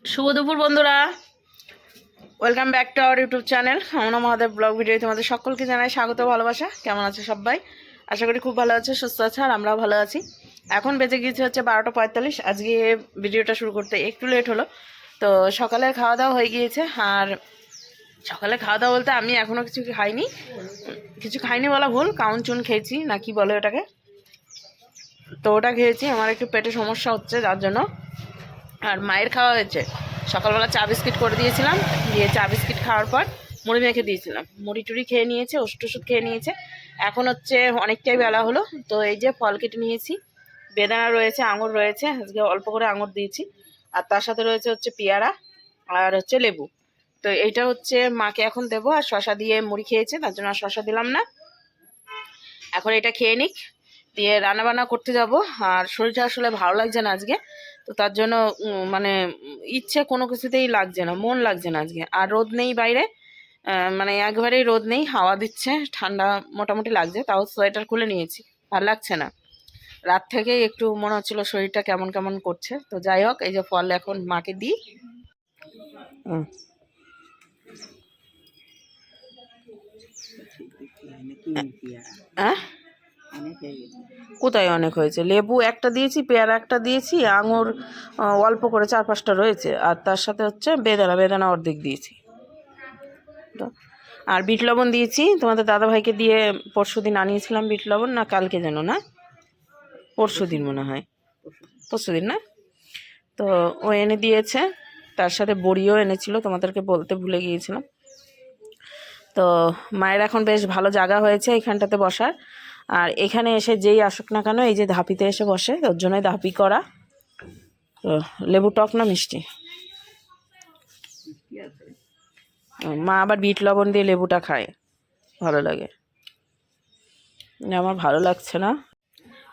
শুভ দুপুর বন্ধুরা, welcome back to our YouTube channel আমরা মহাদেব ব্লগ ভিডিও। তোমাদের সকলকে জানাই স্বাগত, ভালোবাসা। কেমন আছে সবাই? আশা করি খুব ভালো আছে, সুস্থ আছে, আর আমরাও ভালো আছি। এখন বেজে গিয়েছে হচ্ছে 12টা 45। আজকে ভিডিওটা শুরু করতে একটু লেট হলো। তো সকালের খাওয়া দাওয়া হয়ে গিয়েছে। আর সকালে খাওয়া দাওয়া বলতে আমি এখনও কিছু খাইনি বলা ভুল, কাউন খেয়েছি না কি বলে ওটাকে। তো ওটা খেয়েছি, আমার একটু পেটে সমস্যা হচ্ছে যার জন্য। আর মায়ের খাওয়া হয়েছে, সকালবেলা চা বিস্কিট করে দিয়েছিলাম, দিয়ে চা বিস্কিট খাওয়ার পর মুড়ি মেখে দিয়েছিলাম, মুড়ি টুড়ি খেয়ে নিয়েছে, ওষুধ খেয়ে নিয়েছে। এখন হচ্ছে অনেকটাই বেলা হলো, তো এই যে ফল কেটে নিয়েছি, বেদানা রয়েছে, আঙুর রয়েছে, আজকে অল্প করে আঙুর দিয়েছি, আর তার সাথে রয়েছে হচ্ছে পেয়ারা আর হচ্ছে লেবু। তো এইটা হচ্ছে মাকে এখন দেবো। আর শশা দিয়ে মুড়ি খেয়েছে, তার জন্য আর শশা দিলাম না। এখন এটা খেয়ে নিক, দিয়ে রান্নাবান্না করতে যাব। আর শরীরটা আসলে ভালো লাগছে না আজকে, তো তার জন্য মানে ইচ্ছে কোনো কিছুতেই লাগছে না, মন লাগছে না আজকে। আর রোদ নেই বাইরে, মানে একবারেই রোদ নেই, হাওয়া দিচ্ছে, ঠান্ডা মোটামুটি লাগছে, তাও সোয়েটার খুলে নিয়েছি, ভালো লাগছে না। রাত থেকেই একটু মনে হচ্ছিল শরীরটা কেমন কেমন করছে। তো যাই হোক, এই যে ফল এখন মাকে দিই। হ্যাঁ, কোথায় অনেক হয়েছে? লেবু একটা দিয়েছি, পেয়ারা একটা দিয়েছি, আঙুর অল্প করে 4-5টা রয়েছে, আর তার সাথে হচ্ছে বেদানা অর্ধেক দিয়েছি। তো আর বিট লবণ দিয়েছি, তোমাদের দাদাভাইকে দিয়ে পরশুদিন আনিয়েছিলাম বিট লবণ, না কালকে যেন, না পরশুদিন মনে হয়, পরশুদিন না। তো ও এনে দিয়েছে, তার সাথে বড়িও এনেছিল, তোমাদেরকে বলতে ভুলে গিয়েছিলাম। তো মায়ের এখন বেশ ভালো জায়গা হয়েছে এখানটাতে বসার। আর এখানে এসে যেই আসুক না কেন, এই যে ধাপিতে এসে বসে, ওর জন্যই ধাপি করা। তো লেবু টক না মিষ্টি? মা আবার বিট লবণ দিয়ে লেবুটা খায়, ভালো লাগে। আমার ভালো লাগছে না।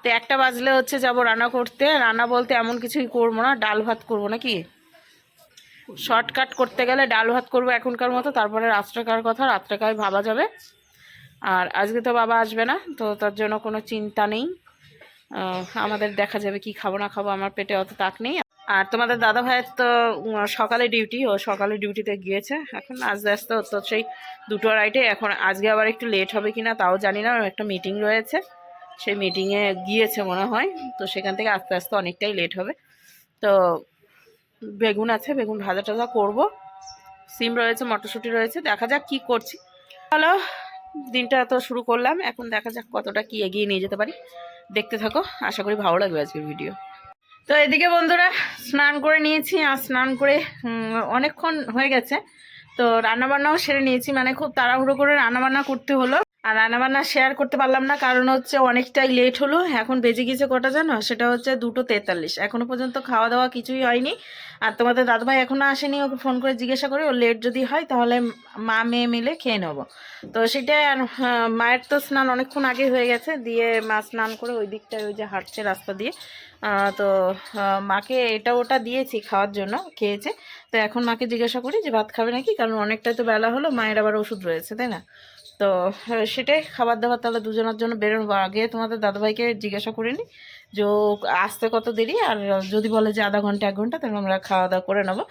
তো 1টা বাজলে হচ্ছে যাবো রান্না করতে। রান্না বলতে এমন কিছুই করবো না, ডাল ভাত করবো নাকি। শর্টকাট করতে গেলে ডাল ভাত করবো এখনকার মতো, তারপরে রাত্রেকার কথা রাত্রেকার ভাবা যাবে। আর আজকে তো বাবা আসবে না, তো তার জন্য কোনো চিন্তা নেই। আমাদের দেখা যাবে কি খাবো না খাবো, আমার পেটে অত তাক নেই। আর তোমাদের দাদা ভাইয়ের তো সকালে ডিউটি, ও সকালে ডিউটিতে গিয়েছে, এখন আস্তে আস্তে তো সেই 2টো আড়াইটে। এখন আজকে আবার একটু লেট হবে কিনা তাও জানি না, একটা মিটিং রয়েছে, সেই মিটিংয়ে গিয়েছে মনে হয়। তো সেখান থেকে আস্তে আস্তে অনেকটাই লেট হবে। তো বেগুন আছে, বেগুন ভাজা টাজা করবো, সিম রয়েছে, মটরশুঁটি রয়েছে, দেখা যাক কি করছি। হ্যালো, দিনটা তো শুরু করলাম, এখন দেখা যাক কতটা কি এগিয়ে নিয়ে যেতে পারি। দেখতে থাকো, আশা করি ভালো লাগবে আজকের ভিডিও। তো এদিকে বন্ধুরা, স্নান করে নিয়েছি, আর স্নান করে অনেকক্ষণ হয়ে গেছে। তো রান্নাবান্নাও সেরে নিয়েছি, মানে খুব তাড়াহুড়ো করে রান্নাবান্না করতে হলো। আর রান্নাবান্না শেয়ার করতে পারলাম না, কারণ হচ্ছে অনেকটাই লেট হলো। এখন বেজে গেছে কটা জানো? সেটা হচ্ছে 2টো 43। এখনো পর্যন্ত খাওয়া দাওয়া কিছুই হয়নি। আর তোমাদের দাদাভাই এখনো আসেনি, ওকে ফোন করে জিজ্ঞাসা করে, ও লেট যদি হয় তাহলে মা মেয়ে মিলে খেয়ে নেবো। তো সেটাই। আর মায়ের তো স্নান অনেকক্ষণ আগে হয়ে গেছে, দিয়ে মা স্নান করে ওই দিকটায় ওই যে হাঁটছে রাস্তা দিয়ে। তো মাকে এটা ওটা দিয়েছি খাওয়ার জন্য, খেয়েছে। তো এখন মাকে জিজ্ঞাসা করি যে ভাত খাবে নাকি, কারণ অনেকটাই তো বেলা হলো, মায়ের আবার ওষুধ রয়েছে, তাই না? তো সেটাই, খাবার দাবার তাহলে দুজনের জন্য বেরোবো। আগে তোমাদের দাদাভাইকে জিজ্ঞাসা করে নিই যে আসতে কত দেরি, আর যদি বলে যে আধা ঘন্টা 1 ঘন্টা, তাহলে আমরা খাওয়া দাওয়া করে নেবো।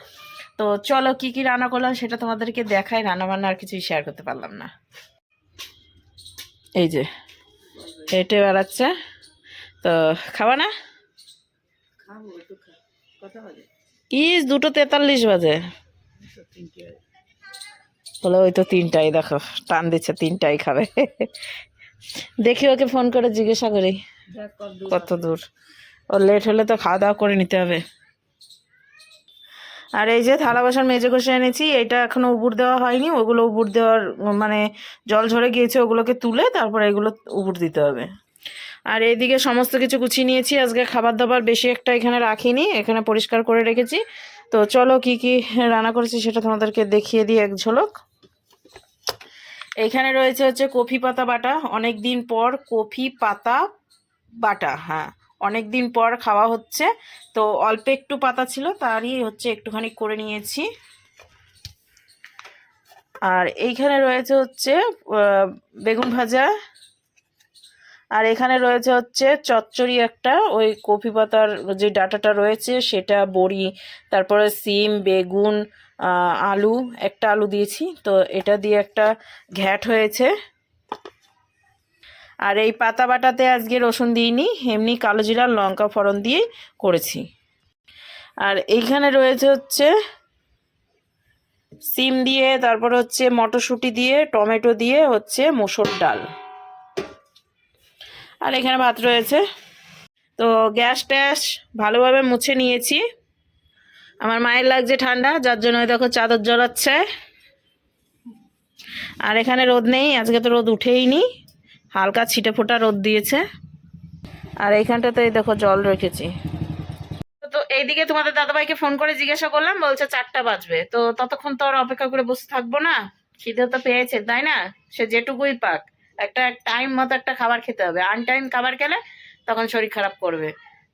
তো চলো, কি কি রান্না করলাম সেটা তোমাদেরকে দেখাই। রান্না বান্না আর কিছুই শেয়ার করতে পারলাম না। এই যে হেঁটে বেড়াচ্ছে, তো খাবা না? কি 2টো 43 বাজে বলে? ওই তো 3টায়, দেখো টান দিচ্ছে, 3টায় খাবে। দেখি ওকে ফোন করে জিজ্ঞাসা করি কত দূর। ও লেট হলে তো খাওয়া দাওয়া করে নিতে হবে। আর এই যে থালা বাসন মেজে ঘষে এনেছি, এটা এখনো উবুর দেওয়া হয়নি, ওগুলো উবুর দেওয়ার মানে জল ঝরে গিয়েছে, ওগুলোকে তুলে তারপরে এগুলো উবুর দিতে হবে। আর এইদিকে সমস্ত কিছু গুছিয়ে নিয়েছি, আজকে খাবার দাবার বেশি একটা এখানে রাখিনি, এখানে পরিষ্কার করে রেখেছি। তো চলো, কি কি রান্না করেছি সেটা তোমাদেরকে দেখিয়ে দিই এক ঝলক। এইখানে রয়েছে হচ্ছে কফি পাতা বাটা, অনেক দিন পর কফি পাতা বাটা, হ্যাঁ অনেক দিন পর খাওয়া হচ্ছে। তো অল্প একটু পাতা ছিল, তারই হচ্ছে একটুখানি করে নিয়েছি। আর এইখানে রয়েছে হচ্ছে বেগুন ভাজা, আর এখানে রয়েছে হচ্ছে চচ্চড়ি একটা, ওই কপি পাতার যে ডাঁটাটা রয়েছে সেটা, বড়ি, তারপরে সিম, বেগুন, আলু, একটা আলু দিয়েছি, তো এটা দিয়ে একটা ঘ্যাট হয়েছে। আর এই পাতা বাটাতে আজকে রসুন দিইনি, এমনি কালো জিরা লঙ্কা ফোড়ন দিয়ে করেছি। আর এইখানে রয়েছে হচ্ছে সিম দিয়ে, তারপরে হচ্ছে মটরশুঁটি দিয়ে, টমেটো দিয়ে হচ্ছে মসুর ডাল। আর এখানে ভাত রয়েছে। তো গ্যাস ট্যাস ভালোভাবে মুছে নিয়েছি। আমার মায়ের লাগছে ঠান্ডা, যার জন্য দেখো চাদর জড়াচ্ছে। আর এখানে রোদ নেই, আজকে তো রোদ উঠেইনি, হালকা ছিটে ফোটা রোদ দিয়েছে। আর এইখানটাতে দেখো জল রেখেছি। তো এইদিকে তোমাদের দাদাভাইকে ফোন করে জিজ্ঞাসা করলাম, বলছে 4টা বাজবে। তো ততক্ষণ তো আর অপেক্ষা করে বসে থাকবো না, খিদে তো পেয়েছে তাই না, সে যেটুকুই পাক, একটা টাইম মতো একটা খাবার খেতে হবে। আনটাইম খাবার খেলে তখন শরীর খারাপ করবে।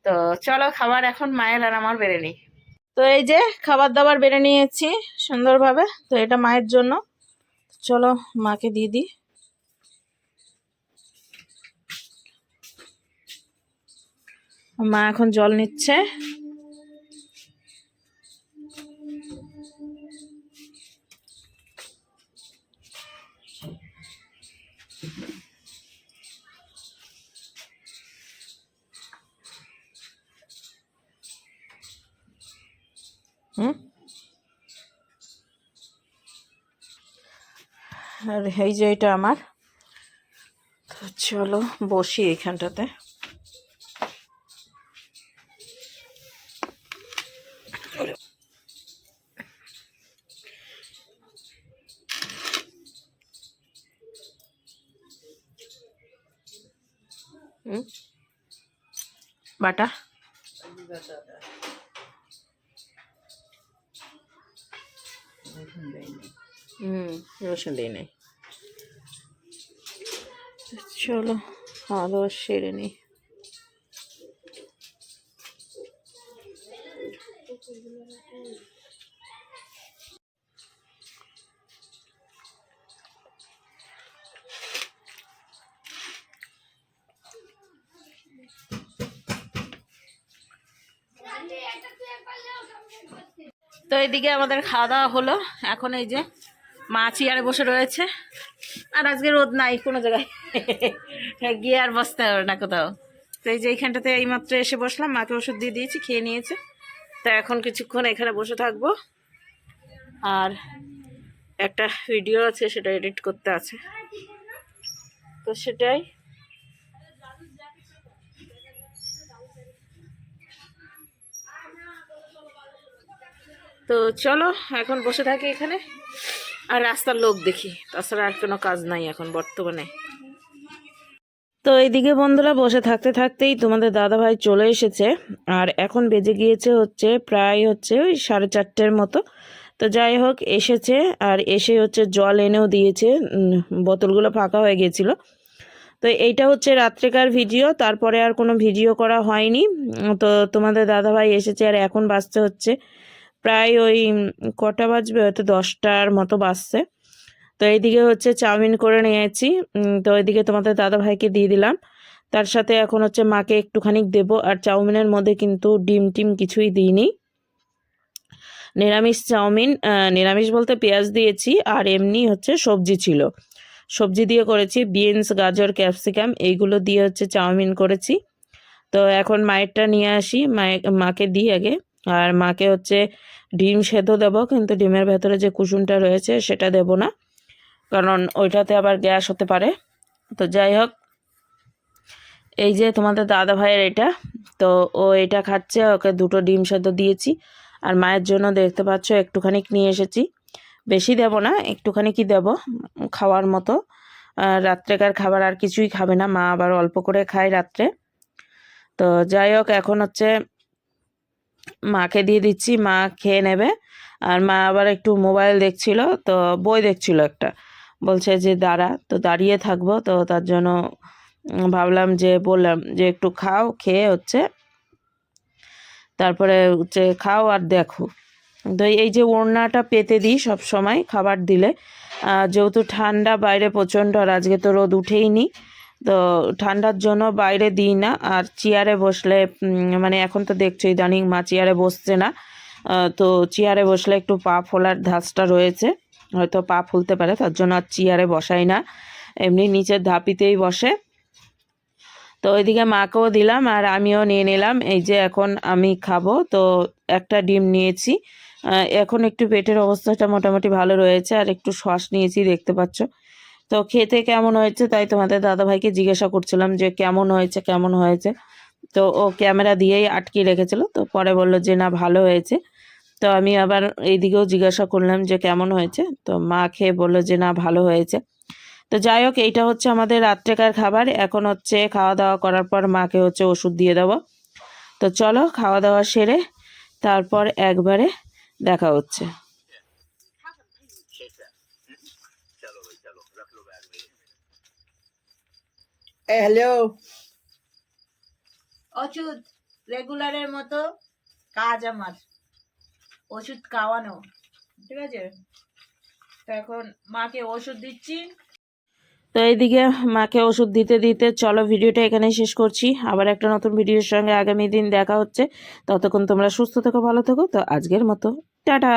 তো চলো খাবার এখন মায়ের আর আমার বেড়ে নিই। তো এই যে খাবার দাবার বেড়ে নিয়েছি সুন্দরভাবে, তো এটা মায়ের জন্য। চলো মাকে দিয়ে দিই। মা এখন জল নিচ্ছে। আর এই যে এটা আমার। তো চলো বসি এইখানটাতে। বাটা রসুন দিই নাই। চলো খাওয়া দাওয়া সেরে নিই। তো এইদিকে আমাদের খাওয়া দাওয়া হলো। এখন এই যে মা চেয়ারে বসে রয়েছে, আর আজকে রোদ নাই কোনো জায়গায়, গিয়ে আর বসতে হবে না কোথাও। তো এই যে এইখানটাতে এইমাত্র এসে বসলাম, মাকে ওষুধ দিয়ে দিয়েছি, খেয়ে নিয়েছে। তো এখন কিছুক্ষণ এখানে বসে থাকবো, আর একটা ভিডিও আছে সেটা এডিট করতে আছে, তো সেটাই। তো চলো এখন বসে থাকি এখানে, আর রাস্তার লোক দেখি, তাছাড়া আর কোনো কাজ নাই এখন বর্তমানে। তো এইদিকে বন্ধুরা বসে থাকতে থাকতেই তোমাদের দাদাভাই চলে এসেছে, আর এখন বেজে গিয়েছে হচ্ছে প্রায় হচ্ছে ওই 4:30 মতো। তো যাই হোক এসেছে, আর এসে হচ্ছে জল এনেও দিয়েছে, বোতলগুলো ফাঁকা হয়ে গিয়েছিল। তো এইটা হচ্ছে রাত্রেকার ভিডিও, তারপরে আর কোনো ভিডিও করা হয়নি। তো তোমাদের দাদাভাই এসেছে, আর এখন বাজতে হচ্ছে প্রায় ওই কটা বাজবে, হয়তো 10টার মতো বাজছে। তো এইদিকে হচ্ছে চাউমিন করে নিয়েছি, তো এইদিকে তোমাদের দাদাভাইকে দিয়ে দিলাম। তার সাথে এখন হচ্ছে মাকে একটুখানি দেব। আর চাউমিনের মধ্যে কিন্তু ডিম টিম কিছুই দিইনি, নিরামিষ চাউমিন। নিরামিষ বলতে পেঁয়াজ দিয়েছি, আর এমনি হচ্ছে সবজি ছিল, সবজি দিয়ে করেছি, বিনস, গাজর, ক্যাপসিকাম এইগুলো দিয়ে হচ্ছে চাউমিন করেছি। তো এখন মায়েরটা নিয়ে আসি, মাকে দিই আগে। আর মাকে হচ্ছে ডিম সেদ্ধ দেবো, কিন্তু ডিমের ভেতরে যে কুসুমটা রয়েছে সেটা দেব না, কারণ ওইটাতে আবার গ্যাস হতে পারে। তো যাই হোক, এই যে তোমাদের দাদা ভাইয়ের এটা, তো ও এটা খাচ্ছে, ওকে 2টো ডিম সেদ্ধ দিয়েছি। আর মায়ের জন্য দেখতে পাচ্ছ একটুখানি নিয়ে এসেছি, বেশি দেব না, একটুখানি কি দেব খাওয়ার মতো। রাত্রেকার খাবার আর কিছুই খাবে না, মা আবার অল্প করে খায় রাত্রে। তো যাই হোক এখন হচ্ছে মাকে দিয়ে দিচ্ছি, মা খেয়ে নেবে। আর মা আবার একটু মোবাইল দেখছিল, তো বই দেখছিল একটা, বলছে যে দাঁড়া, তো দাঁড়িয়ে থাকবো, তো তার জন্য ভাবলাম যে বললাম যে একটু খাও, খেয়ে হচ্ছে তারপরে হচ্ছে খাও আর দেখো। তো এই যে ওড়নাটা পেতে দিই সব সময় খাবার দিলে, যেহেতু ঠান্ডা বাইরে প্রচণ্ড, আর আজকে তো রোদ উঠেইনি, তো ঠান্ডার জন্য বাইরে দিই না। আর চেয়ারে বসলে মানে এখন তো দেখছো ইদানিং মা চেয়ারে বসছে না, তো চেয়ারে বসলে একটু পা ফোলার ধাঁচটা রয়েছে, হয়তো পা ফুলতে পারে, তার জন্য আর চেয়ারে বসাই না, এমনি নিচের ধাপিতেই বসে। তো ওইদিকে মাকেও দিলাম আর আমিও নিয়ে নিলাম। এই যে এখন আমি খাবো, তো একটা ডিম নিয়েছি। এখন একটু পেটের অবস্থাটা মোটামুটি ভালো রয়েছে, আর একটু শ্বাস নিয়েছি দেখতে পাচ্ছ। তো খেতে কেমন হয়েছে তাই তোমাদের দাদাভাইকে জিজ্ঞাসা করছিলাম যে কেমন হয়েছে কেমন হয়েছে। তো ও ক্যামেরা দিয়েই আটকে রেখেছিল, তো পরে বললো যে না ভালো হয়েছে। তো আমি আবার এইদিকেও জিজ্ঞাসা করলাম যে কেমন হয়েছে, তো মা খেয়ে বললো যে না ভালো হয়েছে। তো যাই হোক, এইটা হচ্ছে আমাদের রাত্রেকার খাবার। এখন হচ্ছে খাওয়া দাওয়া করার পর মাকে হচ্ছে ওষুধ দিয়ে দেবো। তো চলো খাওয়া দাওয়া সেরে তারপর একবারে দেখা হচ্ছে। হ্যালো, ওষুধ রেগুলারের মতো কাজ আমার, ওষুধ খাওয়ানো, ঠিক আছে। তো এখন মাকে ওষুধ দিচ্ছি। তো এইদিকে মাকে ওষুধ দিতে দিতে চলো ভিডিওটা এখানেই শেষ করছি। আবার একটা নতুন ভিডিওর সঙ্গে আগামী দিন দেখা হচ্ছে। ততক্ষণ তোমরা সুস্থ থেকো, ভালো থেকো। তো আজকের মতো টাটা।